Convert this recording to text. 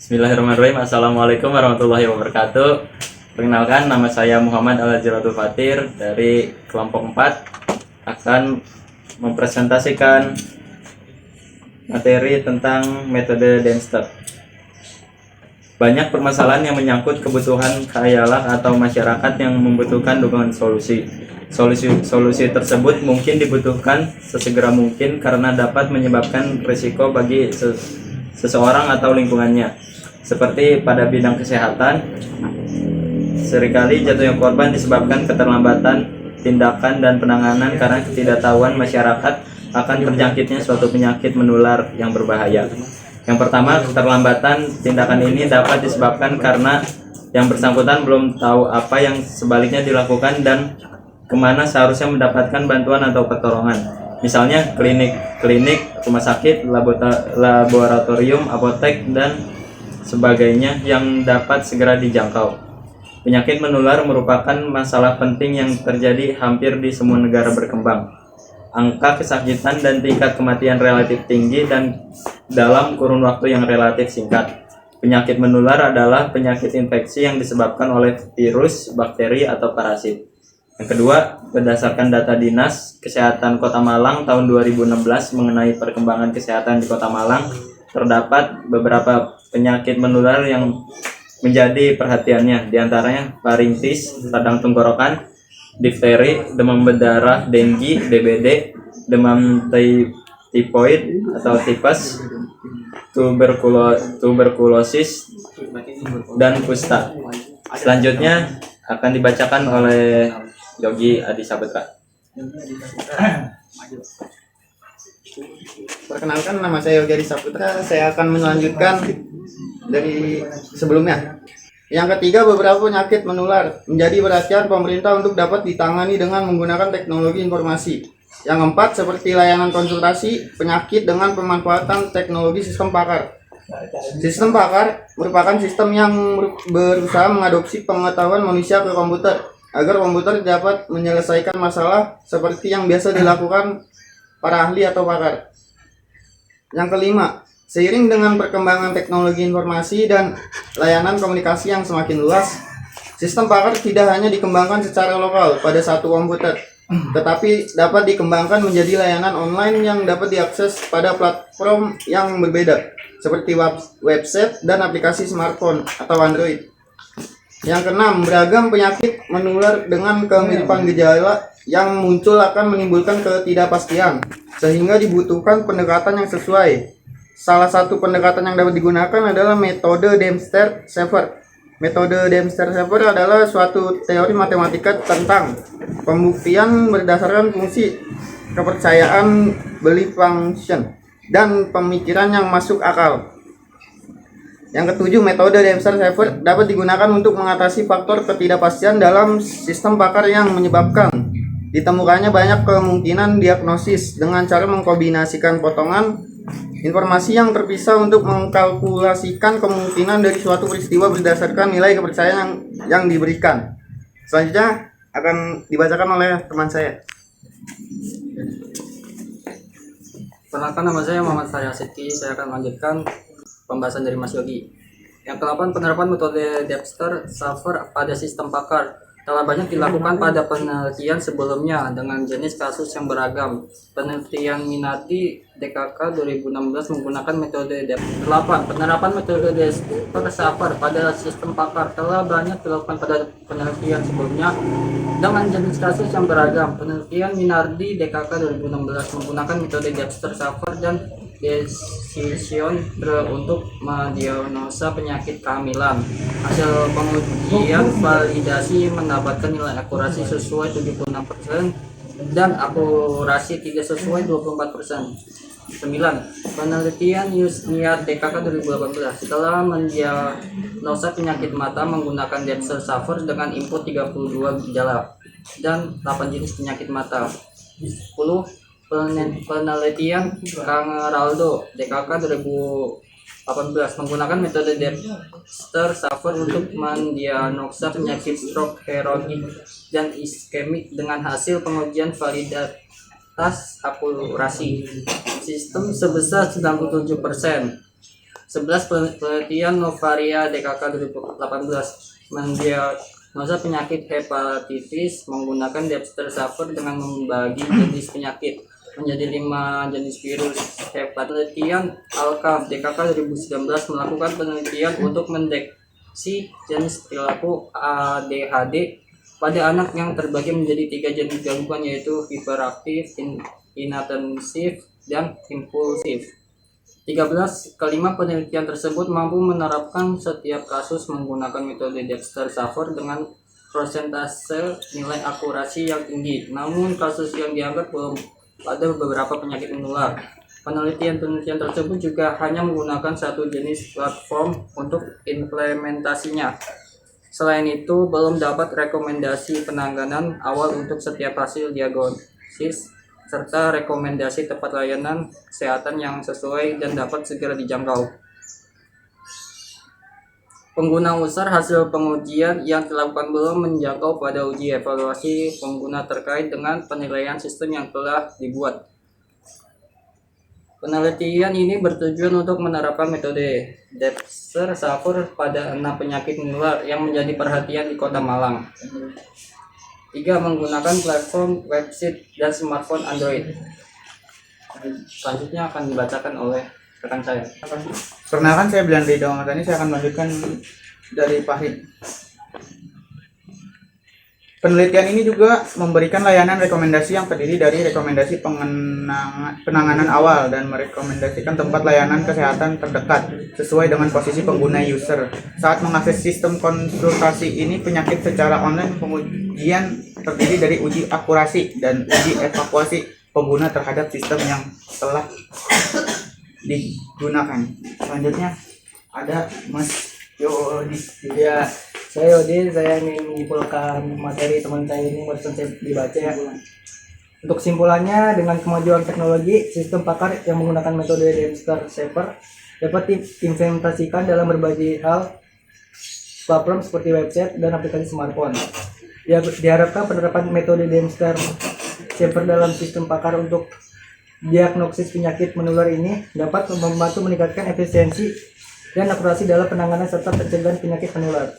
Bismillahirrahmanirrahim. Assalamualaikum warahmatullahi wabarakatuh. Perkenalkan, nama saya Muhammad Al-Jiratul Fatir dari kelompok 4 akan mempresentasikan materi tentang metode Dempster. Banyak permasalahan yang menyangkut kebutuhan khayalan atau masyarakat yang membutuhkan dukungan solusi. Solusi tersebut mungkin dibutuhkan sesegera mungkin karena dapat menyebabkan risiko bagi seseorang atau lingkungannya. Seperti pada bidang kesehatan, seringkali jatuhnya korban disebabkan keterlambatan tindakan dan penanganan karena ketidaktahuan masyarakat akan terjangkitnya suatu penyakit menular yang berbahaya. Yang pertama, keterlambatan tindakan ini dapat disebabkan karena yang bersangkutan belum tahu apa yang sebaliknya dilakukan dan kemana seharusnya mendapatkan bantuan atau pertolongan. Misalnya klinik, rumah sakit, laboratorium, apotek, dan sebagainya yang dapat segera dijangkau. Penyakit menular merupakan masalah penting yang terjadi hampir di semua negara berkembang. Angka kesakitan dan tingkat kematian relatif tinggi dan dalam kurun waktu yang relatif singkat. Penyakit menular adalah penyakit infeksi yang disebabkan oleh virus, bakteri, atau parasit. Yang kedua, berdasarkan data Dinas Kesehatan Kota Malang tahun 2016 mengenai perkembangan kesehatan di Kota Malang, terdapat beberapa penyakit menular yang menjadi perhatiannya, diantaranya faringitis, radang tenggorokan, difteri, demam berdarah, denggi, DBD, demam tifoid atau tipes, tuberkulosis, dan kusta. Selanjutnya akan dibacakan oleh Yogi Adi Saputra. Perkenalkan, nama saya Yogi Adi Saputra. Saya akan melanjutkan dari sebelumnya. Yang ketiga, beberapa penyakit menular menjadi perhatian pemerintah untuk dapat ditangani dengan menggunakan teknologi informasi. Yang keempat, seperti layanan konsultasi penyakit dengan pemanfaatan teknologi sistem pakar. Sistem pakar merupakan sistem yang berusaha mengadopsi pengetahuan manusia ke komputer agar komputer dapat menyelesaikan masalah seperti yang biasa dilakukan para ahli atau pakar. Yang kelima, seiring dengan perkembangan teknologi informasi dan layanan komunikasi yang semakin luas, sistem pakar tidak hanya dikembangkan secara lokal pada satu komputer, tetapi dapat dikembangkan menjadi layanan online yang dapat diakses pada platform yang berbeda, seperti website dan aplikasi smartphone atau Android. Yang keenam, beragam penyakit menular dengan kemiripan gejala yang muncul akan menimbulkan ketidakpastian, sehingga dibutuhkan pendekatan yang sesuai. Salah satu pendekatan yang dapat digunakan adalah metode Dempster-Shafer. Metode Dempster-Shafer adalah suatu teori matematika tentang pembuktian berdasarkan fungsi, kepercayaan, belief function, dan pemikiran yang masuk akal. Yang ketujuh, metode Dempster-Shafer dapat digunakan untuk mengatasi faktor ketidakpastian dalam sistem pakar yang menyebabkan ditemukannya banyak kemungkinan diagnosis dengan cara mengkombinasikan potongan informasi yang terpisah untuk mengkalkulasikan kemungkinan dari suatu peristiwa berdasarkan nilai kepercayaan yang diberikan. Selanjutnya akan dibacakan oleh teman saya. Perkenalkan, nama saya Muhammad Faryasiti. Saya akan melanjutkan pembahasan dari Mas Yogi. Yang ke-8, penerapan metode Dempster-Shafer pada sistem pakar telah banyak dilakukan pada penelitian sebelumnya dengan jenis kasus yang beragam. Penelitian Minardi DKK 2016 menggunakan metode Dempster. 8. Penerapan metode Dempster-Shafer pada sistem pakar telah banyak dilakukan pada penelitian sebelumnya dengan jenis kasus yang beragam. Penelitian Minardi DKK 2016 menggunakan metode Dempster-Shafer dan decision untuk mendiagnosa penyakit kehamilan. Hasil pengujian validasi mendapatkan nilai akurasi sesuai 76% dan akurasi tidak sesuai 24%. 9. Penelitian Yusniar DKK 2018 setelah mendiagnosa penyakit mata menggunakan Dempster-Shafer dengan input 32 gejala dan 8 jenis penyakit mata. 10. Penelitian Kangeraldo DKK 2018 menggunakan metode Dempster-Shafer untuk mendiagnosa penyakit stroke hemoragik dan iskemik dengan hasil pengujian validitas akurasi sistem sebesar 97%. 11 penelitian Novaria DKK 2018 mendiagnosa penyakit hepatitis menggunakan Dexter Saver dengan membagi jenis penyakit menjadi 5 jenis virus hepatitis. Penelitian Alka DKK 2019 melakukan penelitian untuk mendeteksi jenis perilaku ADHD pada anak yang terbagi menjadi 3 jenis gangguan, yaitu hiperaktif, inatensif, dan impulsif. 13. Kelima penelitian tersebut mampu menerapkan setiap kasus menggunakan metode Dexter Saver dengan persentase nilai akurasi yang tinggi. Namun kasus yang dianggap belum pada beberapa penyakit menular. Penelitian tersebut juga hanya menggunakan satu jenis platform untuk implementasinya. Selain itu, belum dapat rekomendasi penanganan awal untuk setiap hasil diagnosis serta rekomendasi tempat layanan kesehatan yang sesuai dan dapat segera dijangkau. Pengguna user hasil pengujian yang dilakukan belum menjangkau pada uji evaluasi pengguna terkait dengan penilaian sistem yang telah dibuat. Penelitian ini bertujuan untuk menerapkan metode Dexter Saver pada 6 penyakit menular yang menjadi perhatian di Kota Malang. 3. Menggunakan platform website dan smartphone Android. Selanjutnya akan dibacakan oleh rekan saya. Perkenalkan, saya Bilandri Dawamatani. Saya akan melanjutkan dari Fahri. Penelitian ini juga memberikan layanan rekomendasi yang terdiri dari rekomendasi penanganan awal dan merekomendasikan tempat layanan kesehatan terdekat sesuai dengan posisi pengguna user. Saat mengakses sistem konsultasi ini penyakit secara online, pengujian terdiri dari uji akurasi dan uji evakuasi pengguna terhadap sistem yang telah digunakan. Selanjutnya ada Mas Yodi. Ya, saya Yodi. Saya ingin menyimpulkan materi teman saya ini barusan saya dibaca ya. Untuk kesimpulannya, dengan kemajuan teknologi, sistem pakar yang menggunakan metode Dexter Saver dapat diimplementasikan dalam berbagai hal platform seperti website dan aplikasi smartphone. Diharapkan penerapan metode Dexter Saver dalam sistem pakar untuk diagnosis penyakit menular ini dapat membantu meningkatkan efisiensi dan akurasi dalam penanganan serta pencegahan penyakit menular.